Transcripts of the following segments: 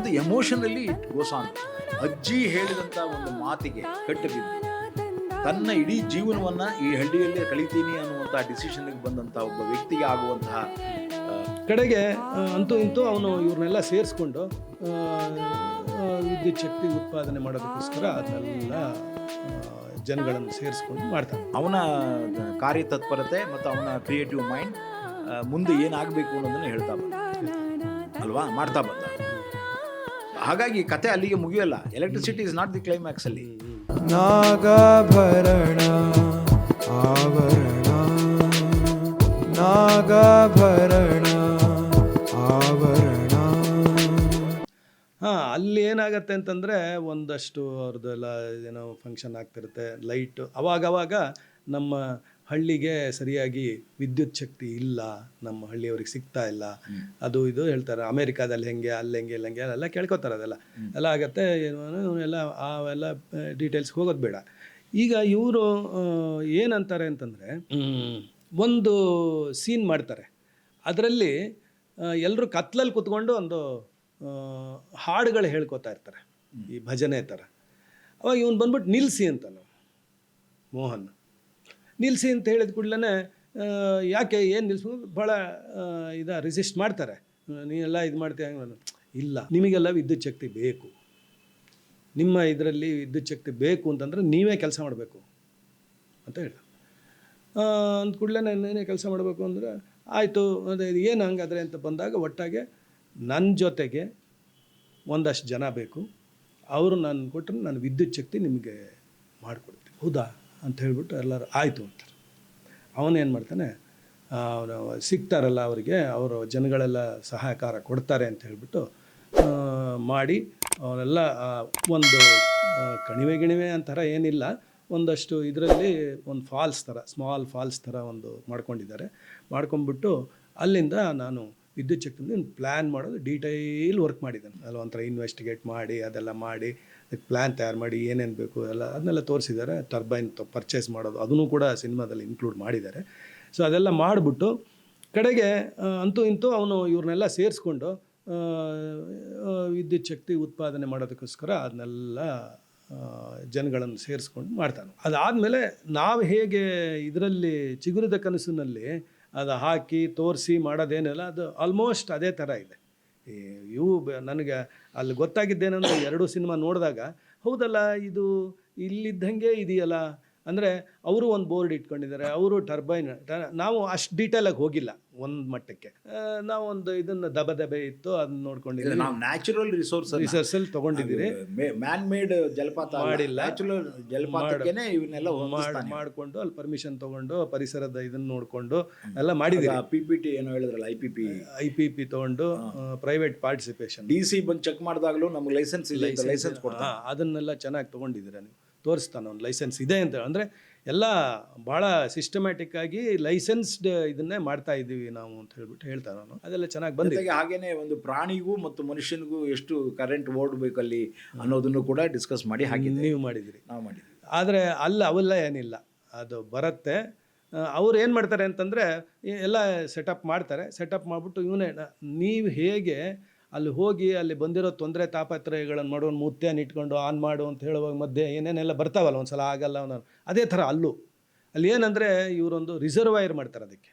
ಮತ್ತು emotionally it goes on. ಅಜ್ಜಿ ಹೇಳಿದಂಥ ಒಂದು ಮಾತಿಗೆ ಕಟ್ಟಬಿದ್ದು ತನ್ನ ಇಡೀ ಜೀವನವನ್ನು ಈ ಹಳ್ಳಿಯಲ್ಲೇ ಕಳಿತೀನಿ ಅನ್ನುವಂಥ ಡಿಸಿಷನ್ಗೆ ಬಂದಂಥ ಒಬ್ಬ ವ್ಯಕ್ತಿಗೆ ಆಗುವಂತಹ ಕಡೆಗೆ ಅಂತೂ ಇಂತೂ ಅವನು ಇವ್ರನ್ನೆಲ್ಲ ಸೇರಿಸ್ಕೊಂಡು ವಿದ್ಯುತ್ ಶಕ್ತಿ ಉತ್ಪಾದನೆ ಮಾಡೋದಕ್ಕೋಸ್ಕರ ಅದನ್ನೆಲ್ಲ ಜನಗಳನ್ನು ಸೇರಿಸ್ಕೊಂಡು ಮಾಡ್ತಾನೆ. ಅವನ ಕಾರ್ಯತತ್ಪರತೆ ಮತ್ತು ಅವನ ಕ್ರಿಯೇಟಿವ್ ಮೈಂಡ್ ಮುಂದೆ ಏನಾಗಬೇಕು ಅನ್ನೋದನ್ನು ಹೇಳ್ತಾ ಬಂದ ಅಲ್ವಾ, ಮಾಡ್ತಾ ಬಂದ. ಹಾಗಾಗಿ ಕತೆ ಅಲ್ಲಿಗೆ ಮುಗಿಯಲ್ಲ. Electricity is not the climax ಅಲ್ಲಿ. ನಾಗಾಭರಣ ಆವರಣ, ನಾಗಾಭರಣ ಆವರಣ. ಅಲ್ಲಿ ಏನಾಗತ್ತೆ ಅಂತಂದರೆ ಒಂದಷ್ಟು ಅವ್ರದ್ದೆಲ್ಲ ಏನೋ ಫಂಕ್ಷನ್ ಆಗ್ತಿರುತ್ತೆ, ಲೈಟು. ಅವಾಗವಾಗ ನಮ್ಮ ಹಳ್ಳಿಗೆ ಸರಿಯಾಗಿ ವಿದ್ಯುತ್ ಶಕ್ತಿ ಇಲ್ಲ, ನಮ್ಮ ಹಳ್ಳಿಯವ್ರಿಗೆ ಸಿಗ್ತಾ ಇಲ್ಲ, ಅದು ಇದು ಹೇಳ್ತಾರೆ. ಅಮೇರಿಕಾದಲ್ಲಿ ಹೆಂಗೆ, ಅಲ್ಲಿ ಹೆಂಗೆ, ಇಲ್ಲ ಹೆಂಗೆ ಅಲ್ಲೆಲ್ಲ ಕೇಳ್ಕೊತಾರೆ. ಅದೆಲ್ಲ ಎಲ್ಲ ಆಗತ್ತೆ. ಎಲ್ಲ ಅವೆಲ್ಲ ಡೀಟೇಲ್ಸ್ಗೆ ಹೋಗೋದು ಬೇಡ. ಈಗ ಇವರು ಏನಂತಾರೆ ಅಂತಂದರೆ, ಒಂದು ಸೀನ್ ಮಾಡ್ತಾರೆ. ಅದರಲ್ಲಿ ಎಲ್ಲರೂ ಕತ್ಲಲ್ಲಿ ಕೂತ್ಕೊಂಡು ಒಂದು ಹಾಡುಗಳು ಹೇಳ್ಕೊತಾ ಇರ್ತಾರೆ, ಈ ಭಜನೆ ಥರ. ಅವಾಗ ಇವನು ಬಂದ್ಬಿಟ್ಟು ನಿಲ್ಲಿಸಿ ಅಂತ, ಮೋಹನ್ ನಿಲ್ಲಿಸಿ ಅಂತ ಹೇಳಿದ ಕೂಡಲೇ ಯಾಕೆ ಏನು ನಿಲ್ಲಿಸ್ಬೋದು, ಭಾಳ ರೆಸಿಸ್ಟ್ ಮಾಡ್ತಾರೆ. ನೀನೆಲ್ಲ ಇದು ಮಾಡ್ತೀಯ, ಇಲ್ಲ ನಿಮಗೆಲ್ಲ ವಿದ್ಯುತ್ ಶಕ್ತಿ ಬೇಕು, ನಿಮ್ಮ ಇದರಲ್ಲಿ ವಿದ್ಯುತ್ ಶಕ್ತಿ ಬೇಕು ಅಂತಂದರೆ ನೀವೇ ಕೆಲಸ ಮಾಡಬೇಕು ಅಂತ ಹೇಳಿ ಅಂದ ಕೂಡಲೇ ನಾನೇನೇ ಕೆಲಸ ಮಾಡಬೇಕು ಅಂದರೆ ಆಯಿತು, ಅದೇ ಏನು ಹಂಗಾದ್ರೆ ಅಂತ ಬಂದಾಗ ಒಟ್ಟಾಗೆ ನನ್ನ ಜೊತೆಗೆ ಒಂದಷ್ಟು ಜನ ಬೇಕು, ಅವರು ನಾನು ಕೊಟ್ಟರೆ ನಾನು ವಿದ್ಯುತ್ ಶಕ್ತಿ ನಿಮಗೆ ಮಾಡಿಕೊಡ್ತೀನಿ, ಹೌದಾ ಅಂತ ಹೇಳ್ಬಿಟ್ಟು ಎಲ್ಲರೂ ಆಯಿತು ಅಂತಾರೆ. ಅವನೇನು ಮಾಡ್ತಾನೆ, ಅವನು ಸಿಗ್ತಾರಲ್ಲ ಅವರಿಗೆ, ಅವರು ಜನಗಳೆಲ್ಲ ಸಹಕಾರ ಕೊಡ್ತಾರೆ ಅಂತ ಹೇಳ್ಬಿಟ್ಟು ಮಾಡಿ ಅವರೆಲ್ಲ ಒಂದು ಕಣಿವೆ ಅಂತರ ಏನಿಲ್ಲ, ಒಂದಷ್ಟು ಇದರಲ್ಲಿ ಒಂದು ಫಾಲ್ಸ್ ಥರ, ಸ್ಮಾಲ್ ಫಾಲ್ಸ್ ಥರ ಒಂದು ಮಾಡ್ಕೊಂಡಿದ್ದಾರೆ. ಮಾಡ್ಕೊಂಡ್ಬಿಟ್ಟು ಅಲ್ಲಿಂದ ನಾನು ವಿದ್ಯುತ್ ಶಕ್ತಿಯಿಂದ ಪ್ಲ್ಯಾನ್ ಮಾಡೋದು ಡೀಟೈಲ್ ವರ್ಕ್ ಮಾಡಿದ್ದಾನೆ. ಅಲ್ಲಿ ಒಂಥರ ಇನ್ವೆಸ್ಟಿಗೇಟ್ ಮಾಡಿ ಅದೆಲ್ಲ ಮಾಡಿ ಅದಕ್ಕೆ ಪ್ಲ್ಯಾನ್ ತಯಾರು ಮಾಡಿ ಏನೇನು ಬೇಕು ಎಲ್ಲ ಅದನ್ನೆಲ್ಲ ತೋರಿಸಿದ್ದಾರೆ. ಟರ್ಬೈನ್ ಪರ್ಚೇಸ್ ಮಾಡೋದು ಅದನ್ನು ಕೂಡ ಸಿನಿಮಾದಲ್ಲಿ ಇನ್ಕ್ಲೂಡ್ ಮಾಡಿದ್ದಾರೆ. ಸೊ ಅದೆಲ್ಲ ಮಾಡಿಬಿಟ್ಟು ಕಡೆಗೆ ಅಂತೂ ಇಂತೂ ಅವನು ಇವ್ರನ್ನೆಲ್ಲ ಸೇರಿಸ್ಕೊಂಡು ವಿದ್ಯುತ್ ಶಕ್ತಿ ಉತ್ಪಾದನೆ ಮಾಡೋದಕ್ಕೋಸ್ಕರ ಅದನ್ನೆಲ್ಲ ಜನಗಳನ್ನು ಸೇರಿಸ್ಕೊಂಡು ಮಾಡ್ತಾನೆ. ಅದಾದಮೇಲೆ ನಾವು ಹೇಗೆ ಇದರಲ್ಲಿ ಚಿಗುರಿದ ಕನಸಿನಲ್ಲಿ ಅದು ಹಾಕಿ ತೋರಿಸಿ ಮಾಡೋದೇನಿಲ್ಲ, ಅದು ಆಲ್ಮೋಸ್ಟ್ ಅದೇ ಥರ ಇದೆ. ನನಗೆ ಅಲ್ಲಿ ಗೊತ್ತಾಗಿದ್ದೇನೆಂದರೆ, ಎರಡೂ ಸಿನಿಮಾ ನೋಡಿದಾಗ ಹೌದಲ್ಲ ಇದು ಇಲ್ಲಿದ್ದಂಗೆ ಇದೆಯಲ್ಲ. ಅಂದರೆ ಅವರು ಒಂದು ಬೋರ್ಡ್ ಇಟ್ಕೊಂಡಿದ್ದಾರೆ, ಅವರು ಟರ್ಬೈನ್, ನಾವು ಅಷ್ಟು ಡೀಟೇಲಾಗಿ ಹೋಗಿಲ್ಲ. ಒಂದು ಮಟ್ಟಕ್ಕೆ ನಾವು ಒಂದು ಇದನ್ನು ದಬೆ ಇತ್ತು ಅದನ್ನ ನೋಡ್ಕೊಂಡಿದ್ದೀವಿ. ನಾವು ನ್ಯಾಚುರಲ್ ರಿಸೋರ್ಸಲ್ಲಿ ತೊಗೊಂಡಿದ್ದೀರಿ, ಮ್ಯಾನ್ ಮೇಡ್ ಜಲಪಾತ ಮಾಡಿಲ್ಲ, ನ್ಯಾಚುರಲ್ ಜಲಪಾತಕ್ಕೇನೆ ಇವನ್ನೆಲ್ಲ ಮಾಡಿಕೊಂಡು ಅಲ್ಲಿ ಪರ್ಮಿಷನ್ ತೊಗೊಂಡು ಪರಿಸರದ ಇದನ್ನು ನೋಡಿಕೊಂಡು ಎಲ್ಲ ಮಾಡಿದ್ದೀವಿ. PPT ಏನೋ ಹೇಳಿದ್ರಲ್ಲ, IPP ತೊಗೊಂಡು ಪ್ರೈವೇಟ್ ಪಾರ್ಟಿಸಿಪೇಷನ್, DC ಬಂದು ಚೆಕ್ ಮಾಡಿದಾಗಲೂ ನಮ್ಗೆ ಲೈಸೆನ್ಸ್ ಕೊಡ್ತಾರೆ. ಅದನ್ನೆಲ್ಲ ಚೆನ್ನಾಗಿ ತೊಗೊಂಡಿದ್ದೀರಾ ನೀವು, ತೋರಿಸ್ತಾನೆ ಒಂದು ಲೈಸೆನ್ಸ್ ಇದೆ ಅಂತ. ಅಂದರೆ ಎಲ್ಲ ಭಾಳ ಸಿಸ್ಟಮ್ಯಾಟಿಕ್ ಆಗಿ ಲೈಸೆನ್ಸ್ಡ್ ಇದನ್ನೇ ಮಾಡ್ತಾ ಇದ್ದೀವಿ ನಾವು ಅಂತ ಹೇಳ್ಬಿಟ್ಟು ಹೇಳ್ತಾರೆ. ನಾನು ಅದೆಲ್ಲ ಚೆನ್ನಾಗಿ ಬಂದಿದೆ. ಹಾಗೇನೆ ಒಂದು ಪ್ರಾಣಿಗೂ ಮತ್ತು ಮನುಷ್ಯನಿಗೂ ಎಷ್ಟು ಕರೆಂಟ್ ಓಡಬೇಕಲ್ಲಿ ಅನ್ನೋದನ್ನು ಕೂಡ ಡಿಸ್ಕಸ್ ಮಾಡಿ ಹಾಕಿದ್ವಿ. ನೀವು ಮಾಡಿದಿರಿ, ನಾವು ಮಾಡಿದ್ವಿ. ಆದರೆ ಅವೆಲ್ಲ ಏನಿಲ್ಲ, ಅದು ಬರುತ್ತೆ. ಅವ್ರು ಏನು ಮಾಡ್ತಾರೆ ಅಂತಂದರೆ ಎಲ್ಲ ಸೆಟಪ್ ಮಾಡ್ತಾರೆ. ಸೆಟಪ್ ಮಾಡಿಬಿಟ್ಟು ಇವನೇ ನೀವು ಹೇಗೆ ಅಲ್ಲಿ ಹೋಗಿ ಅಲ್ಲಿ ಬಂದಿರೋ ತೊಂದರೆ ತಾಪತ್ರಯಗಳನ್ನು ಮಾಡೋನು ಮುತ್ತೆಯನ್ನು ಇಟ್ಕೊಂಡು ಆನ್ ಮಾಡು ಅಂತ ಹೇಳುವಾಗ ಮಧ್ಯೆ ಏನೇನೆಲ್ಲ ಬರ್ತಾವಲ್ಲ, ಒಂದು ಸಲ ಆಗಲ್ಲ ಅವನು. ಅದೇ ಥರ ಅಲ್ಲಿ ಏನಂದರೆ ಇವರೊಂದು ರಿಸರ್ವಾಯರ್ ಮಾಡ್ತಾರೆ. ಅದಕ್ಕೆ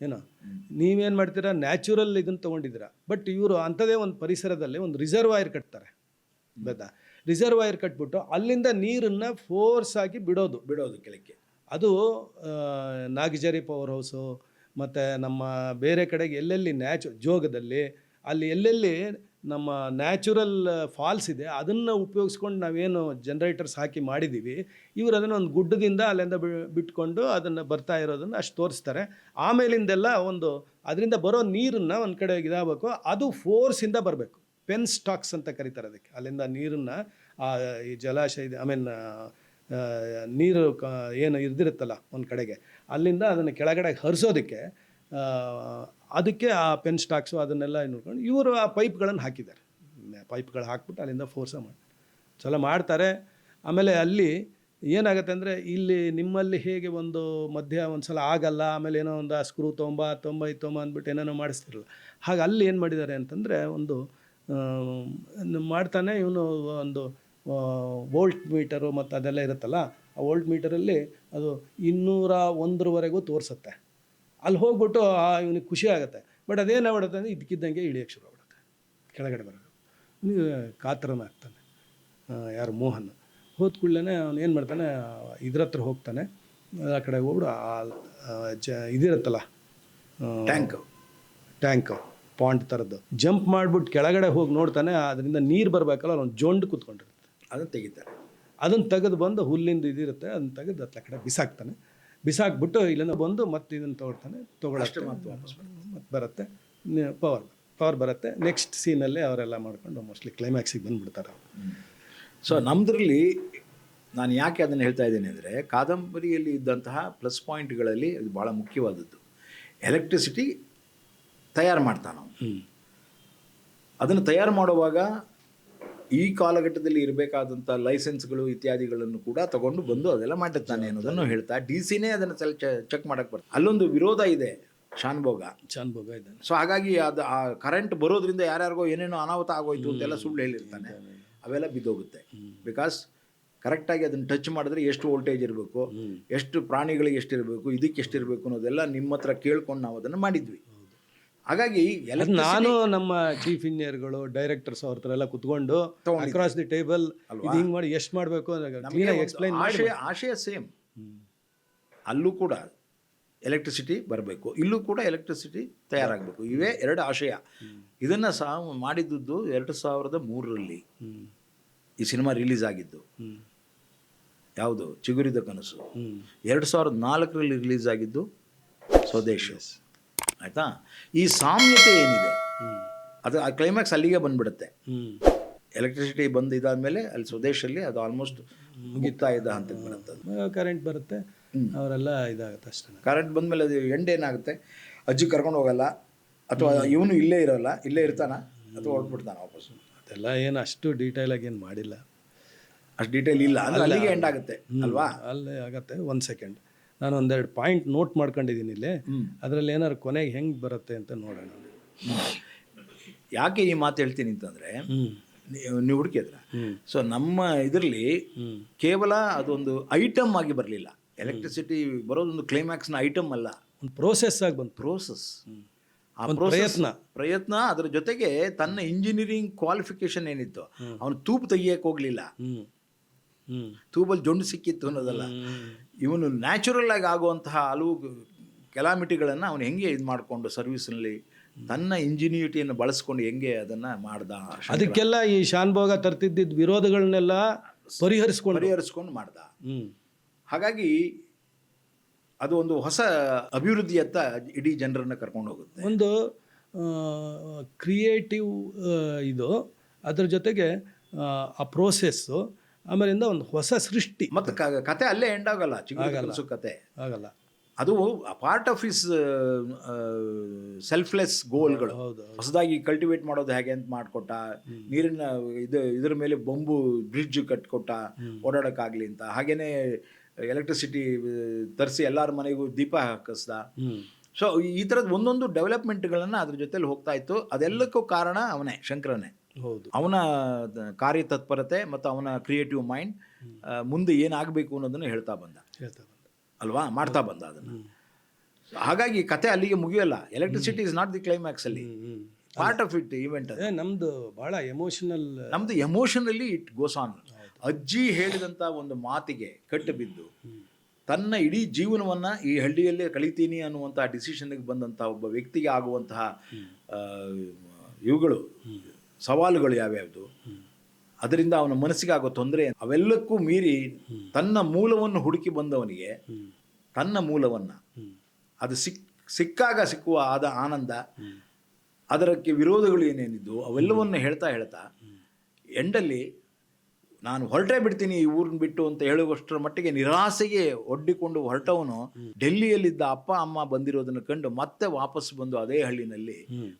ಏನೋ ನೀವೇನು ಮಾಡ್ತೀರಾ, ನ್ಯಾಚುರಲ್ ಇದನ್ನು ತೊಗೊಂಡಿದ್ದೀರಾ, ಬಟ್ ಇವರು ಅಂಥದ್ದೇ ಒಂದು ಪರಿಸರದಲ್ಲಿ ಒಂದು ರಿಸರ್ವಾಯರ್ ಕಟ್ತಾರೆ. ಗೊತ್ತಾ, ರಿಸರ್ವಾಯರ್ ಕಟ್ಬಿಟ್ಟು ಅಲ್ಲಿಂದ ನೀರನ್ನು ಫೋರ್ಸ್ ಆಗಿ ಬಿಡೋದು ಕೆಳಕ್ಕೆ. ಅದು ನಾಗಜರಿ ಪವರ್ ಹೌಸು ಮತ್ತು ನಮ್ಮ ಬೇರೆ ಕಡೆಗೆ ಎಲ್ಲೆಲ್ಲಿ ಜೋಗದಲ್ಲಿ ಅಲ್ಲಿ ಎಲ್ಲೆಲ್ಲಿ ನಮ್ಮ ನ್ಯಾಚುರಲ್ ಫಾಲ್ಸ್ ಇದೆ ಅದನ್ನು ಉಪಯೋಗಿಸ್ಕೊಂಡು ನಾವೇನು ಜನ್ರೇಟರ್ಸ್ ಹಾಕಿ ಮಾಡಿದ್ದೀವಿ. ಇವರು ಅದನ್ನು ಒಂದು ಗುಡ್ಡದಿಂದ ಅಲ್ಲಿಂದ ಬಿಟ್ಕೊಂಡು ಅದನ್ನು ಬರ್ತಾ ಇರೋದನ್ನು ಅಷ್ಟು ತೋರಿಸ್ತಾರೆ. ಆಮೇಲಿಂದೆಲ್ಲ ಒಂದು ಅದರಿಂದ ಬರೋ ನೀರನ್ನು ಒಂದು ಕಡೆ ಇದಾಗಬೇಕು, ಅದು ಫೋರ್ಸಿಂದ ಬರಬೇಕು. ಪೆನ್ ಸ್ಟಾಕ್ಸ್ ಅಂತ ಕರೀತಾರೆ ಅದಕ್ಕೆ. ಅಲ್ಲಿಂದ ನೀರನ್ನು ಈ ಜಲಾಶಯ ನೀರು ಏನು ಇರ್ದಿರುತ್ತಲ್ಲ ಒಂದು ಕಡೆಗೆ, ಅಲ್ಲಿಂದ ಅದನ್ನು ಕೆಳಗಡೆ ಹರಿಸೋದಕ್ಕೆ ಅದಕ್ಕೆ ಆ ಪೆನ್ ಸ್ಟಾಕ್ಸು ಅದನ್ನೆಲ್ಲ ನೋಡ್ಕೊಂಡು ಇವರು ಆ ಪೈಪ್ಗಳನ್ನು ಹಾಕಿದ್ದಾರೆ. ಪೈಪ್ಗಳು ಹಾಕ್ಬಿಟ್ಟು ಅಲ್ಲಿಂದ ಫೋರ್ಸ ಚಲೋ ಮಾಡ್ತಾರೆ. ಆಮೇಲೆ ಅಲ್ಲಿ ಏನಾಗುತ್ತೆ ಅಂದರೆ, ಇಲ್ಲಿ ನಿಮ್ಮಲ್ಲಿ ಹೇಗೆ ಒಂದು ಮಧ್ಯ ಒಂದು ಸಲ ಆಗಲ್ಲ, ಆಮೇಲೆ ಏನೋ ಒಂದು ಸ್ಕ್ರೂ ತೊಂಬ ಅಂದ್ಬಿಟ್ಟು ಏನೇನೋ ಮಾಡಿಸ್ತಿರಲ್ಲ, ಹಾಗೆ ಅಲ್ಲಿ ಏನು ಮಾಡಿದ್ದಾರೆ ಅಂತಂದರೆ ಒಂದು ಮಾಡ್ತಾನೆ. ಇವನು ಒಂದು ವೋಲ್ಟ್ ಮೀಟರು ಮತ್ತು ಅದೆಲ್ಲ ಇರುತ್ತಲ್ಲ, ಆ ವೋಲ್ಟ್ ಮೀಟರಲ್ಲಿ ಅದು 201ವರೆಗೂ ತೋರಿಸುತ್ತೆ. ಅಲ್ಲಿ ಹೋಗ್ಬಿಟ್ಟು ಇವನಿಗೆ ಖುಷಿ ಆಗುತ್ತೆ. ಬಟ್ ಅದೇನಾಗ್ಬಿಡುತ್ತೆ ಅಂದರೆ ಇದಕ್ಕಿದ್ದಂಗೆ ಇಳಿಯೋಕ್ಕೆ ಶುರು ಆಗ್ಬಿಡುತ್ತೆ, ಕೆಳಗಡೆ ಬರೋದು. ಇವನಿಗೆ ಕಾತರನಾಗ್ತಾನೆ. ಯಾರು ಮೋಹನ್ ಹೋದ ಕೂಡಲೇ ಅವನು ಏನು ಮಾಡ್ತಾನೆ, ಇದ್ರ ಹತ್ರ ಹೋಗ್ತಾನೆ. ಆ ಕಡೆ ಹೋಗ್ಬಿಡು ಇದಿರುತ್ತಲ್ಲ ಟ್ಯಾಂಕ್ ಪಾಂಡ್ ಥರದ್ದು, ಜಂಪ್ ಮಾಡಿಬಿಟ್ಟು ಕೆಳಗಡೆ ಹೋಗಿ ನೋಡ್ತಾನೆ. ಅದರಿಂದ ನೀರು ಬರಬೇಕಲ್ಲ, ಒಂದು ಜೊಂಡು ಕೂತ್ಕೊಂಡಿರುತ್ತೆ. ಅದನ್ನು ತೆಗಿತಾರೆ. ಅದನ್ನು ತೆಗೆದು ಬಂದು ಹುಲ್ಲಿಂದ ಇದಿರುತ್ತೆ, ಅದನ್ನು ತೆಗೆದು ಹತ್ತ ಕಡೆ ಬಿಸಾಕ್ತಾನೆ. ಬಿಸಾಕ್ಬಿಟ್ಟು ಇಲ್ಲಿಂದ ಬಂದು ಮತ್ತೆ ಇದನ್ನು ತೊಗೊಳಕ್ಕೆ ಮತ್ತೆ ಬರುತ್ತೆ. ಪವರ್ ಬರುತ್ತೆ. ನೆಕ್ಸ್ಟ್ ಸೀನಲ್ಲೇ ಅವರೆಲ್ಲ ಮಾಡ್ಕೊಂಡು ಮೋಸ್ಟ್ಲಿ ಕ್ಲೈಮ್ಯಾಕ್ಸಿಗೆ ಬಂದುಬಿಡ್ತಾರೆ. ಸೊ ನಮ್ಮದ್ರಲ್ಲಿ ನಾನು ಯಾಕೆ ಅದನ್ನು ಹೇಳ್ತಾ ಇದ್ದೇನೆ ಅಂದರೆ, ಕಾದಂಬರಿಯಲ್ಲಿ ಇದ್ದಂತಹ ಪ್ಲಸ್ ಪಾಯಿಂಟ್ಗಳಲ್ಲಿ ಇದು ಭಾಳ ಮುಖ್ಯವಾದದ್ದು. ಎಲೆಕ್ಟ್ರಿಸಿಟಿ ತಯಾರು ಮಾಡ್ತಾನೆ. ಅದನ್ನು ತಯಾರು ಮಾಡುವಾಗ ಈ ಕಾಲಘಟ್ಟದಲ್ಲಿ ಇರಬೇಕಾದಂಥ ಲೈಸೆನ್ಸ್ಗಳು ಇತ್ಯಾದಿಗಳನ್ನು ಕೂಡ ತಗೊಂಡು ಬಂದು ಅದೆಲ್ಲ ಮಾಡಿರ್ತಾನೆ ಅನ್ನೋದನ್ನು ಹೇಳ್ತಾ DC-ನೇ ಅದನ್ನು ಚೆಕ್ ಮಾಡೋಕ್ಕೆ ಬರ್ತದೆ. ಅಲ್ಲೊಂದು ವಿರೋಧ ಇದೆ, ಶಾನ್ಭೋಗ ಇದೆ. ಸೊ ಹಾಗಾಗಿ ಅದು ಆ ಕರೆಂಟ್ ಬರೋದ್ರಿಂದ ಯಾರ್ಯಾರಿಗೋ ಏನೇನೋ ಅನಾಹುತ ಆಗೋಯ್ತು ಅಂತೆಲ್ಲ ಸುಳ್ಳು ಹೇಳಿರ್ತಾನೆ. ಅವೆಲ್ಲ ಬಿದ್ದೋಗುತ್ತೆ. ಬಿಕಾಸ್ ಕರೆಕ್ಟಾಗಿ ಅದನ್ನು ಟಚ್ ಮಾಡಿದ್ರೆ ಎಷ್ಟು ವೋಲ್ಟೇಜ್ ಇರಬೇಕು, ಎಷ್ಟು ಪ್ರಾಣಿಗಳಿಗೆ ಎಷ್ಟಿರಬೇಕು, ಇದಕ್ಕೆ ಎಷ್ಟಿರಬೇಕು ಅನ್ನೋದೆಲ್ಲ ನಿಮ್ಮ ಹತ್ರ ಕೇಳ್ಕೊಂಡು ನಾವು ಅದನ್ನು ಮಾಡಿದ್ವಿ. ಹಾಗಾಗಿ ನಾನು ನಮ್ಮ ಚೀಫ್ ಇಂಜಿನಿಯರ್ಗಳು, ಡೈರೆಕ್ಟರ್ಸ್ ಅವ್ರ ಹತ್ರ ಎಲ್ಲ ಕುತ್ಕೊಂಡು ಅಕ್ರಾಸ್ ದಿ ಟೇಬಲ್ ಹಿಂಗೆ ಮಾಡಿ ಎಷ್ಟು ಮಾಡಬೇಕು ಎಕ್ಸ್ಪ್ಲೈನ್ ಆಶಯ ಸೇಮ್. ಅಲ್ಲೂ ಕೂಡ ಎಲೆಕ್ಟ್ರಿಸಿಟಿ ಬರಬೇಕು, ಇಲ್ಲೂ ಕೂಡ ಎಲೆಕ್ಟ್ರಿಸಿಟಿ ತಯಾರಾಗಬೇಕು. ಇವೇ ಎರಡು ಆಶಯ. ಇದನ್ನು ಸಹ ಮಾಡಿದ್ದು 2003ರಲ್ಲಿ ಈ ಸಿನಿಮಾ ರಿಲೀಸ್ ಆಗಿದ್ದು. ಯಾವುದು? ಚಿಗುರಿದ ಕನಸು. 2004ರಲ್ಲಿ ರಿಲೀಸ್ ಆಗಿದ್ದು ಸ್ವದೇಶ. ಆಯಿತಾ? ಈ ಸಾಮ್ಯತೆ ಏನಿದೆ ಅದು ಆ ಕ್ಲೈಮ್ಯಾಕ್ಸ್ ಅಲ್ಲಿಗೆ ಬಂದುಬಿಡುತ್ತೆ. ಎಲೆಕ್ಟ್ರಿಸಿಟಿ ಬಂದು ಇದಾದಮೇಲೆ ಅಲ್ಲಿ ಸ್ವದೇಶಲ್ಲಿ ಅದು ಆಲ್ಮೋಸ್ಟ್ ಮುಗಿತಾ ಇದ್ದ ಹಂತಕ್ಕೆ ಬರುತ್ತೆ. ಕರೆಂಟ್ ಬರುತ್ತೆ, ಅವರೆಲ್ಲ ಇದಾಗುತ್ತೆ ಅಷ್ಟೇ. ಕರೆಂಟ್ ಬಂದಮೇಲೆ ಅದು ಎಂಡ್ ಏನಾಗುತ್ತೆ, ಅಜ್ಜಿ ಕರ್ಕೊಂಡು ಹೋಗಲ್ಲ, ಅಥವಾ ಇವನು ಇಲ್ಲೇ ಇರೋಲ್ಲ, ಇಲ್ಲೇ ಇರ್ತಾನ, ಅಥವಾ ಹೊರಟ್ಬಿಡ್ತಾನೆ ವಾಪಸ್ಸು. ಅದೆಲ್ಲ ಏನು ಅಷ್ಟು ಡೀಟೇಲಾಗಿ ಏನು ಮಾಡಿಲ್ಲ, ಅಷ್ಟು ಡೀಟೇಲ್ ಇಲ್ಲ. ಅಲ್ಲಿಗೆ ಎಂಡ್ ಆಗುತ್ತೆ ಅಲ್ವಾ? ಅಲ್ಲೇ ಆಗುತ್ತೆ. 1 ಸೆಕೆಂಡ್, ನಾನು ಒಂದೆರಡು ಪಾಯಿಂಟ್ ನೋಟ್ ಮಾಡ್ಕೊಂಡಿದ್ದೀನಿ ಇಲ್ಲಿ. ಅದರಲ್ಲಿ ಏನಾದ್ರು ಕೊನೆಗೆ ಹೆಂಗೆ ಬರುತ್ತೆ ಅಂತ ನೋಡೋಣ. ಯಾಕೆ ಈ ಮಾತು ಹೇಳ್ತೀನಿ ಅಂತಂದರೆ, ನೀವು ಹುಡುಕಿದ್ರ. ಸೊ ನಮ್ಮ ಇದರಲ್ಲಿ ಕೇವಲ ಅದೊಂದು ಐಟಮ್ ಆಗಿ ಬರಲಿಲ್ಲ. ಎಲೆಕ್ಟ್ರಿಸಿಟಿ ಬರೋದೊಂದು ಕ್ಲೈಮ್ಯಾಕ್ಸ್ನ ಐಟಮ್ ಅಲ್ಲ, ಒಂದು ಪ್ರೋಸೆಸ್ ಆಗಿ ಬಂತು. ಪ್ರೋಸೆಸ್, ಆ ಪ್ರಯತ್ನ. ಅದರ ಜೊತೆಗೆ ತನ್ನ ಇಂಜಿನಿಯರಿಂಗ್ ಕ್ವಾಲಿಫಿಕೇಶನ್ ಏನಿತ್ತು, ಅವನು ತೂಪು ತೆಗಿಯಕ್ಕೆ ಹೋಗಲಿಲ್ಲ. ತೂಬಲ್ಲಿ ಜೊಂಡು ಸಿಕ್ಕಿತ್ತು ಅನ್ನೋದಲ್ಲ. ಇವನು ನ್ಯಾಚುರಲ್ ಆಗಿ ಆಗುವಂತಹ ಹಲವು ಕೆಲಾಮಿಟಿಗಳನ್ನು ಅವನು ಹೆಂಗೆ ಇದು ಮಾಡಿಕೊಂಡು ಸರ್ವಿಸ್ನಲ್ಲಿ ತನ್ನ ಇಂಜಿನಿಯೂಟಿಯನ್ನು ಬಳಸ್ಕೊಂಡು ಹೆಂಗೆ ಅದನ್ನು ಮಾಡ್ದ. ಅದಕ್ಕೆಲ್ಲ ಈ ಶಾನ್ಭೋಗ ತರ್ತಿದ್ದ ವಿರೋಧಗಳನ್ನೆಲ್ಲ ಪರಿಹರಿಸ್ಕೊಂಡು ಮಾಡ್ದ. ಹಾಗಾಗಿ ಅದು ಒಂದು ಹೊಸ ಅಭಿವೃದ್ಧಿಯತ್ತ ಇಡೀ ಜನರನ್ನು ಕರ್ಕೊಂಡು ಹೋಗುತ್ತೆ. ಒಂದು ಕ್ರಿಯೇಟಿವ್ ಇದು, ಅದರ ಜೊತೆಗೆ ಆ ಪ್ರೋಸೆಸ್ಸು, ಆಮೇಲಿಂದ ಒಂದು ಹೊಸ ಸೃಷ್ಟಿ. ಮತ್ತು ಕತೆ ಅಲ್ಲೇ ಎಂಡ್ ಆಗಲ್ಲ. ಚಿಗುರು ಕತೆ ಆಗಲ್ಲ. ಅದು ಪಾರ್ಟ್ ಆಫ್ ಹಿಸ್ ಸೆಲ್ಫ್ಲೆಸ್ ಗೋಲ್ಗಳು. ಹೊಸದಾಗಿ ಕಲ್ಟಿವೇಟ್ ಮಾಡೋದು ಹೇಗೆ ಅಂತ ಮಾಡಿಕೊಟ್ಟ, ನೀರಿನ ಇದ್ರ ಮೇಲೆ ಬೊಂಬು ಬ್ರಿಡ್ಜ್ ಕಟ್ಕೊಟ್ಟ ಓಡಾಡೋಕ್ಕಾಗಲಿ ಅಂತ. ಹಾಗೇನೆ ಎಲೆಕ್ಟ್ರಿಸಿಟಿ ತರಿಸಿ ಎಲ್ಲರ ಮನೆಗೂ ದೀಪ ಹಾಕಿಸ್ದ. ಸೊ ಈ ಥರದ್ದು ಒಂದೊಂದು ಡೆವಲಪ್ಮೆಂಟ್ಗಳನ್ನು ಅದ್ರ ಜೊತೆಲಿ ಹೋಗ್ತಾ ಇತ್ತು. ಅದೆಲ್ಲಕ್ಕೂ ಕಾರಣ ಅವನೇ, ಶಂಕರನೇ. ಹೌದು, ಅವನ ಕಾರ್ಯತತ್ಪರತೆ ಮತ್ತು ಅವನ ಕ್ರಿಯೇಟಿವ್ ಮೈಂಡ್ ಮುಂದೆ ಏನಾಗಬೇಕು ಅನ್ನೋದನ್ನು ಹೇಳ್ತಾ ಬಂದ ಅಲ್ವಾ, ಮಾಡ್ತಾ ಬಂದ ಅದನ್ನು. ಹಾಗಾಗಿ ಕತೆ ಅಲ್ಲಿಗೆ ಮುಗಿಯಲ್ಲ. Electricity is not the climax ಅಲ್ಲಿ, ಪಾರ್ಟ್ ಆಫ್ ಇಟ್ ಈವೆಂಟ್. ನಮ್ದು ಬಹಳ ನಮ್ದು ಎಮೋಷನಲಿ ಇಟ್ ಗೋಸ್ ಆನ್. ಅಜ್ಜಿ ಹೇಳಿದಂಥ ಒಂದು ಮಾತಿಗೆ ಕಟ್ಟು ಬಿದ್ದು ತನ್ನ ಇಡೀ ಜೀವನವನ್ನು ಈ ಹಳ್ಳಿಯಲ್ಲೇ ಕಳಿತೀನಿ ಅನ್ನುವಂಥ ಡಿಸಿಷನ್ಗೆ ಬಂದಂಥ ಒಬ್ಬ ವ್ಯಕ್ತಿಗೆ ಆಗುವಂತಹ ಇವುಗಳು ಸವಾಲುಗಳು ಯಾವ್ಯಾವುದು, ಅದರಿಂದ ಅವನ ಮನಸ್ಸಿಗೆ ಆಗೋ ತೊಂದರೆ, ಅವೆಲ್ಲಕ್ಕೂ ಮೀರಿ ತನ್ನ ಮೂಲವನ್ನು ಹುಡುಕಿ ಬಂದವನಿಗೆ ತನ್ನ ಮೂಲವನ್ನು ಅದು ಸಿಕ್ಕಾಗ ಸಿಕ್ಕುವ ಆದ ಆನಂದ, ಅದಕ್ಕೆ ವಿರೋಧಗಳು ಏನೇನಿದ್ದು ಅವೆಲ್ಲವನ್ನು ಹೇಳ್ತಾ ಎಂಡಲ್ಲಿ ನಾನು ಹೊರಟೇ ಬಿಡ್ತೀನಿ ಈ ಊರನ್ನ ಬಿಟ್ಟು ಅಂತ ಹೇಳುವಷ್ಟರ ಮಟ್ಟಿಗೆ ನಿರಾಸೆಗೆ ಒಡ್ಡಿಕೊಂಡು ಹೊರಟವನು ಡೆಲ್ಲಿಯಲ್ಲಿದ್ದ ಅಪ್ಪ ಅಮ್ಮ ಬಂದಿರೋದನ್ನು ಕಂಡು ಮತ್ತೆ ವಾಪಸ್ ಬಂದು ಅದೇ ಹಳ್ಳಿನಲ್ಲಿ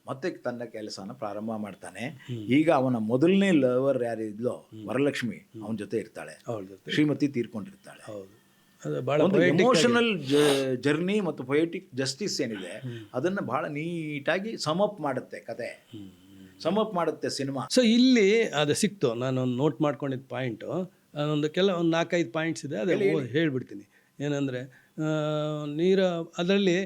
ಮತ್ತೆ ತನ್ನ ಕೆಲಸನ ಪ್ರಾರಂಭ ಮಾಡ್ತಾನೆ. ಈಗ ಅವನ ಮೊದಲನೇ ಲವರ್ ಯಾರಿದ್ಲೋ ವರಲಕ್ಷ್ಮಿ ಅವನ ಜೊತೆ ಇರ್ತಾಳೆ, ಶ್ರೀಮತಿ ತೀರ್ಕೊಂಡಿರ್ತಾಳೆ. ಒಂದು ಎಮೋಷನಲ್ ಜರ್ನಿ ಮತ್ತು ಪೊಯೆಟಿಕ್ ಜಸ್ಟಿಸ್ ಏನಿದೆ ಅದನ್ನು ಬಹಳ ನೀಟಾಗಿ ಸಮಪ್ ಮಾಡುತ್ತೆ ಕತೆ. ಸಮಪ್ ಮಾಡುತ್ತೆ ಸಿನಿಮಾ. ಸೊ ಇಲ್ಲಿ ಅದು ಸಿಕ್ತು, ನಾನೊಂದು ನೋಟ್ ಮಾಡ್ಕೊಂಡಿದ್ದ ಪಾಯಿಂಟು, ಒಂದು ಒಂದು 4-5 ಪಾಯಿಂಟ್ಸ್ ಇದೆ, ಅದೇ ಹೇಳ್ಬಿಡ್ತೀನಿ. ಏನಂದರೆ ನೀರು ಅದರಲ್ಲಿ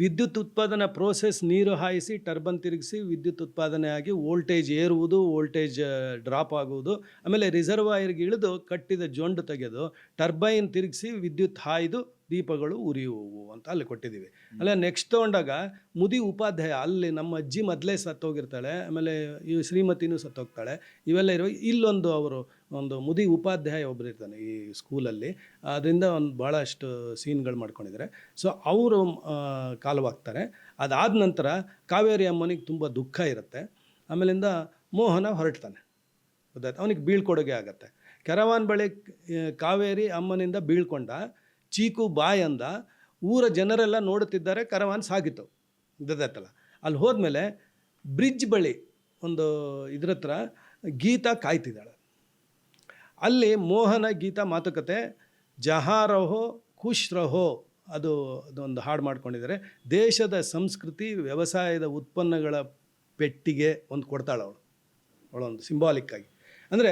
ವಿದ್ಯುತ್ ಉತ್ಪಾದನಾ ಪ್ರೋಸೆಸ್, ನೀರು ಹಾಯಿಸಿ ಟರ್ಬನ್ ತಿರುಗಿಸಿ ವಿದ್ಯುತ್ ಉತ್ಪಾದನೆ ಆಗಿ ವೋಲ್ಟೇಜ್ ಏರುವುದು, ವೋಲ್ಟೇಜ್ ಡ್ರಾಪ್ ಆಗುವುದು, ಆಮೇಲೆ ರಿಸರ್ವಾಯರ್ಗೆ ಇಳಿದು ಕಟ್ಟಿದ ಜೊಂಡು ತೆಗೆದು ಟರ್ಬೈನ್ ತಿರುಗಿಸಿ ವಿದ್ಯುತ್ ಹಾಯ್ದು ದೀಪಗಳು ಉರಿಯುವು ಅಂತ ಅಲ್ಲಿ ಕೊಟ್ಟಿದ್ದೀವಿ. ಅಲ್ಲ ನೆಕ್ಸ್ಟ್ ತೊಗೊಂಡಾಗ ಮುದಿ ಉಪಾಧ್ಯಾಯ, ಅಲ್ಲಿ ನಮ್ಮ ಅಜ್ಜಿ ಮೊದಲೇ ಸತ್ತೋಗಿರ್ತಾಳೆ, ಆಮೇಲೆ ಈ ಶ್ರೀಮತಿನೂ ಸತ್ತೋಗ್ತಾಳೆ, ಇವೆಲ್ಲ ಇರೋ ಇಲ್ಲೊಂದು ಅವರು ಒಂದು ಮುದಿ ಉಪಾಧ್ಯಾಯ ಒಬ್ಬರು ಇರ್ತಾನೆ ಈ ಸ್ಕೂಲಲ್ಲಿ, ಅದರಿಂದ ಒಂದು ಭಾಳಷ್ಟು ಸೀನ್ಗಳು ಮಾಡ್ಕೊಂಡಿದ್ದಾರೆ. ಸೊ ಅವರು ಕಾಲವಾಗ್ತಾರೆ. ಅದಾದ ನಂತರ ಕಾವೇರಿ ಅಮ್ಮನಿಗೆ ತುಂಬ ದುಃಖ ಇರುತ್ತೆ. ಆಮೇಲಿಂದ ಮೋಹನ ಹೊರಡ್ತಾನೆ, ಗೊತ್ತಾಯ್ತು, ಅವನಿಗೆ ಬೀಳ್ಕೊಡುಗೆ ಆಗತ್ತೆ. ಕೆರವಾನ್ ಬಳಿ ಕಾವೇರಿ ಅಮ್ಮನಿಂದ ಬೀಳ್ಕೊಂಡ, ಚೀಕು ಬಾಯ್ ಅಂದ, ಊರ ಜನರೆಲ್ಲ ನೋಡುತ್ತಿದ್ದಾರೆ, ಕರವಾನ್ ಸಾಗಿತು, ಗೊತ್ತಾಯ್ತಲ್ಲ. ಅಲ್ಲಿ ಹೋದ್ಮೇಲೆ ಬ್ರಿಡ್ಜ್ ಬಳಿ ಒಂದು ಇದ್ರ ಹತ್ರ ಗೀತಾ ಕಾಯ್ತಿದ್ದಾಳೆ. ಅಲ್ಲಿ ಮೋಹನ ಗೀತಾ ಮಾತುಕತೆ, ಜಹಾ ರಹೋ ಖುಷ್ ರಹೋ, ಅದೊಂದು ಹಾಡು ಮಾಡ್ಕೊಂಡಿದ್ದಾರೆ. ದೇಶದ ಸಂಸ್ಕೃತಿ ವ್ಯವಸಾಯದ ಉತ್ಪನ್ನಗಳ ಪೆಟ್ಟಿಗೆ ಒಂದು ಕೊಡ್ತಾಳೆ ಅವಳೊಂದು ಸಿಂಬಾಲಿಕ್ಕಾಗಿ. ಅಂದರೆ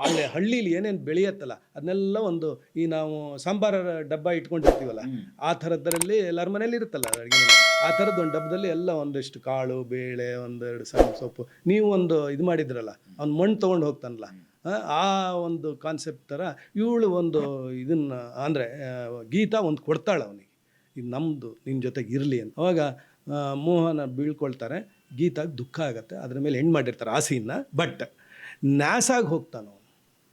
ಅಲ್ಲಿ ಹಳ್ಳೀಲಿ ಏನೇನು ಬೆಳೆಯತ್ತಲ್ಲ ಅದನ್ನೆಲ್ಲ ಒಂದು, ಈ ನಾವು ಸಾಂಬಾರ ಡಬ್ಬ ಇಟ್ಕೊಂಡಿರ್ತೀವಲ್ಲ ಆ ಥರದ್ರಲ್ಲಿ ಎಲ್ಲರ ಮನೇಲಿ ಇರುತ್ತಲ್ಲ ಅಡುಗೆ ಮನೆ, ಆ ಥರದ್ದು ಒಂದು ಡಬ್ಬದಲ್ಲಿ ಎಲ್ಲ ಒಂದಿಷ್ಟು ಕಾಳು ಬೇಳೆ, ಒಂದೆರಡು ಸಣ್ಣ ಸೊಪ್ಪು, ನೀವು ಒಂದು ಇದು ಮಾಡಿದ್ರಲ್ಲ ಅವ್ನು ಮಣ್ಣು ತೊಗೊಂಡು ಹೋಗ್ತಾನಲ್ಲ, ಆ ಒಂದು ಕಾನ್ಸೆಪ್ಟ್ ಥರ ಇವಳು ಒಂದು ಇದನ್ನು ಅಂದರೆ ಗೀತಾ ಒಂದು ಕೊಡ್ತಾಳೆ ಅವನಿಗೆ, ಇದು ನಮ್ಮದು ನಿಮ್ಮ ಜೊತೆಗೆ ಇರಲಿ ಅಂತ. ಅವಾಗ ಮೋಹನ ಬೀಳ್ಕೊಳ್ತಾರೆ, ಗೀತಾಗೆ ದುಃಖ ಆಗುತ್ತೆ, ಅದ್ರ ಮೇಲೆ ಹೆಣ್ಣು ಮಾಡಿರ್ತಾರೆ ಆ ಸೀನ್ನ. ಬಟ್ ನ್ಯಾಸಾಗಿ ಹೋಗ್ತಾನೆ ಅವನು.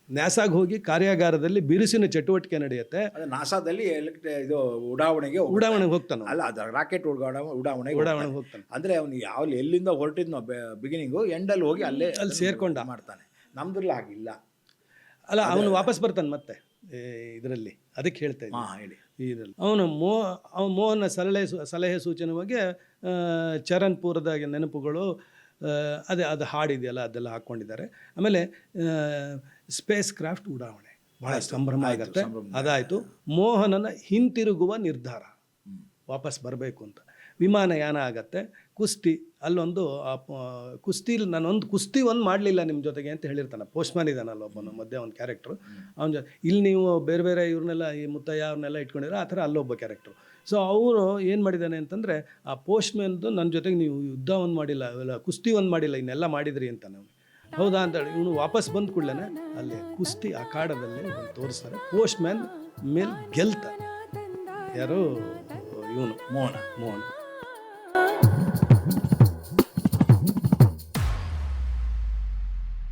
ನ್ಯಾಸಾಗಿ ಹೋಗಿ ಕಾರ್ಯಾಗಾರದಲ್ಲಿ ಬಿರುಸಿನ ಚಟುವಟಿಕೆ ನಡೆಯುತ್ತೆ. ನಾಸಾದಲ್ಲಿ ಇದು ಉಡಾವಣೆಗೆ ಹೋಗ್ತಾನೆ. ಅಲ್ಲ, ಅದು ರಾಕೆಟ್ ಉಡಾವಣೆಗೆ ಹೋಗ್ತಾನೆ. ಅಂದರೆ ಅವನು ಎಲ್ಲಿಂದ ಹೊರಟಿದ್ನೋ ಬಿಗಿನಿಂಗು ಎಂಡಲ್ಲಿ ಹೋಗಿ ಅಲ್ಲಿ ಸೇರ್ಕೊಂಡ ಮಾಡ್ತಾನೆ. ನಮ್ದ್ರಲ್ಲಿ ಆಗಿಲ್ಲ ಅಲ್ಲ, ಅವನು ವಾಪಸ್ ಬರ್ತಾನೆ ಮತ್ತೆ ಇದರಲ್ಲಿ. ಅದಕ್ಕೆ ಹೇಳ್ತಾ ಇದ್ದೀನಿ, ಹೇಳಿ. ಇದರಲ್ಲಿ ಅವನು ಮೋಹನ ಸಲಹೆ ಸೂಚನೆಗೆ ಚರಣ್ಪುರದ ನೆನಪುಗಳು, ಅದು ಹಾಡಿದೆಯಲ್ಲ ಅದೆಲ್ಲ ಹಾಕ್ಕೊಂಡಿದ್ದಾರೆ. ಆಮೇಲೆ ಸ್ಪೇಸ್ ಕ್ರಾಫ್ಟ್ ಉಡಾವಣೆ ಭಾಳ ಸಂಭ್ರಮ ಆಗುತ್ತೆ. ಅದಾಯಿತು. ಮೋಹನನ ಹಿಂತಿರುಗುವ ನಿರ್ಧಾರ, ವಾಪಸ್ ಬರಬೇಕು ಅಂತ. ವಿಮಾನಯಾನ ಆಗತ್ತೆ. ಕುಸ್ತಿ, ಅಲ್ಲೊಂದು ಕುಸ್ತಿಲಿ ನಾನೊಂದು ಕುಸ್ತಿ ಮಾಡಲಿಲ್ಲ ನಿಮ್ಮ ಜೊತೆಗೆ ಅಂತ ಹೇಳಿರ್ತಾನೆ. ಪೋಸ್ಟ್ಮ್ಯಾನ್ ಇದ್ದಾನಲ್ಲ ಒಬ್ಬನು ಮಧ್ಯ ಒಂದು ಕ್ಯಾರೆಕ್ಟ್ರು, ಅವನ ಇಲ್ಲಿ ನೀವು ಬೇರೆ ಬೇರೆ ಇವ್ರನ್ನೆಲ್ಲ ಈ ಮುತ್ತಯ್ಯ ಅವ್ರನ್ನೆಲ್ಲ ಇಟ್ಕೊಂಡಿದ್ರೆ, ಆ ಥರ ಅಲ್ಲೊಬ್ಬ ಕ್ಯಾರೆಕ್ಟ್ರು. ಸೊ ಅವರು ಏನು ಮಾಡಿದ್ದಾನೆ ಅಂತಂದರೆ, ಆ ಪೋಸ್ಟ್ಮ್ಯಾನ್ದು ನನ್ನ ಜೊತೆಗೆ ನೀವು ಯುದ್ಧ ಮಾಡಿಲ್ಲ, ಅವೆಲ್ಲ ಕುಸ್ತಿ ಮಾಡಿಲ್ಲ, ಇನ್ನೆಲ್ಲ ಮಾಡಿದ್ರಿ ಅಂತ ನಾವು. ಹೌದಾ ಅಂತೇಳಿ ಇವನು ವಾಪಸ್ ಬಂದ ಕೂಡಲೇ ಅಲ್ಲಿ ಕುಸ್ತಿ ಅಖಾಡದಲ್ಲಿ ತೋರಿಸ್ತಾರೆ. ಪೋಸ್ಟ್ಮ್ಯಾನ್ ಮೇಲೆ ಗೆಲ್ತಾರೆ. ಯಾರು? ಇವನು ಮೋಹನ.